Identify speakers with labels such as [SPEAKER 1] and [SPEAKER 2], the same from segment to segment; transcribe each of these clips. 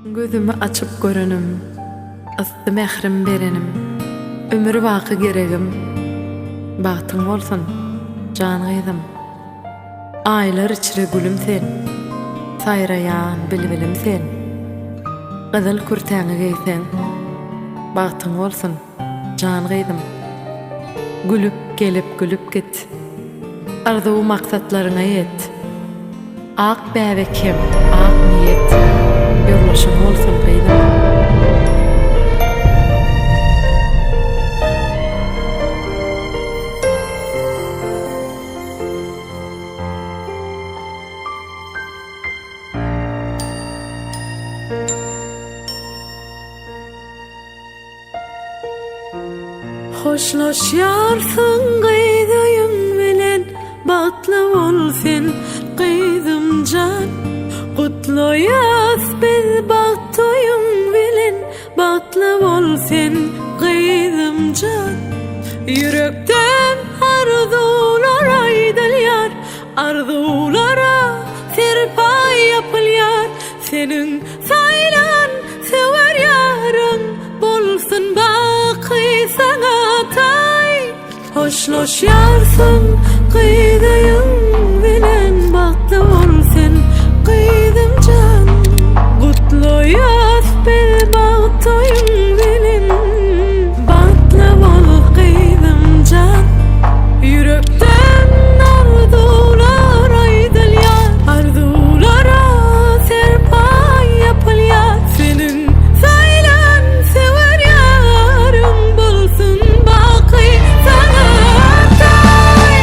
[SPEAKER 1] Gözümü açıp görenim, ıstı mehrim berenim, ömür baqy geregim. Bagtyň bolsun, jan gyzym. Aylar içre gülüm sen, saýraýan bilbilim sen. Gyzyl kürtäňi giysen, bagtyň bolsun, jan gyzym. Gülüp gelip gülüp git, arzuw maksatlaryňa ýet. Ak bäbekim, ak niyet, ýollaşyň bolsun gyzym. Hoşlaşýarsyň gyzyň bilen, batly bolsun gyzym jan. Gutlaýas biz bagtyň bilen, batly bolsun gyzym jan. Yürekden arzular aýdylýar, arzulara serpay ýapylýar. Senin saýlan sewer ýaryň bolsun baky sana tay. Hoşlaşýarsyň gyzyň bilen, batly bolsun gyzym jan. Gutlaýas biz bagtyň bilen, batly bol gyzym jan. Yürekden arzular aýdylýar, arzulara serpay ýapylýar. Senin saýlan sewer ýaryň bolsun baky sana tay.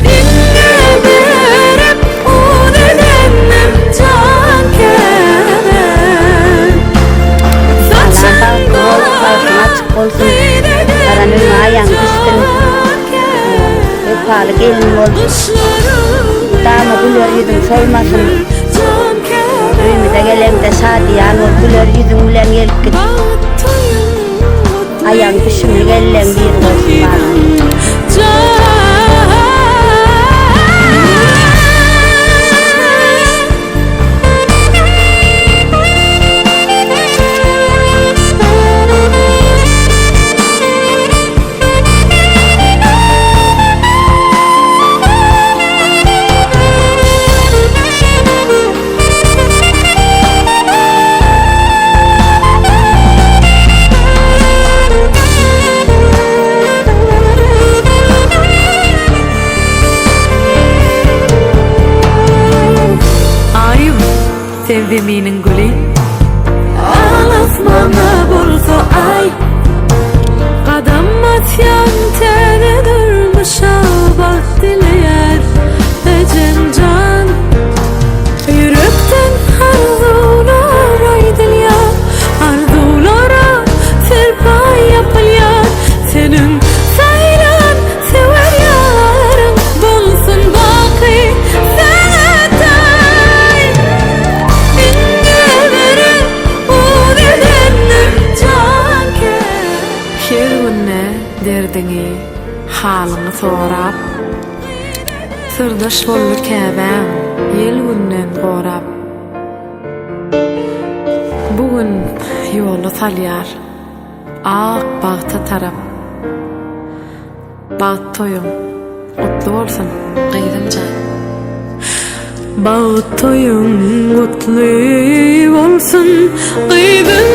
[SPEAKER 1] Dinle berip unelendim jan keben. Saçynda
[SPEAKER 2] açık bolsun. Karanın ayağın düştün. Öpalı gelin olsun. Dama gülür yüzün solmasın. Öyümüze gelende sadiyan ol. Gülür yüzün ulen gelip git. Ayağın düşümlü gelen bir olsun bana.
[SPEAKER 1] Sevdiminin gülü, alasmana bolsa ay. Kadam atyan tene durmuşa bak dileyer ecen can. Yürekten arzular aýdylýar, arzulara serpay ýapylýar. Senin saýlan sewer ýaryň bolsun baky sana tay. Her günne derdiňi, halyňy sorap, sırdaş bolly käbäň ýel günnen gorap. Bugün ýoly salýar, ak bagta tarap. Baht toýuň, gutly bolsun gyzym jan. Baht toýuň gutly bolsun gyzym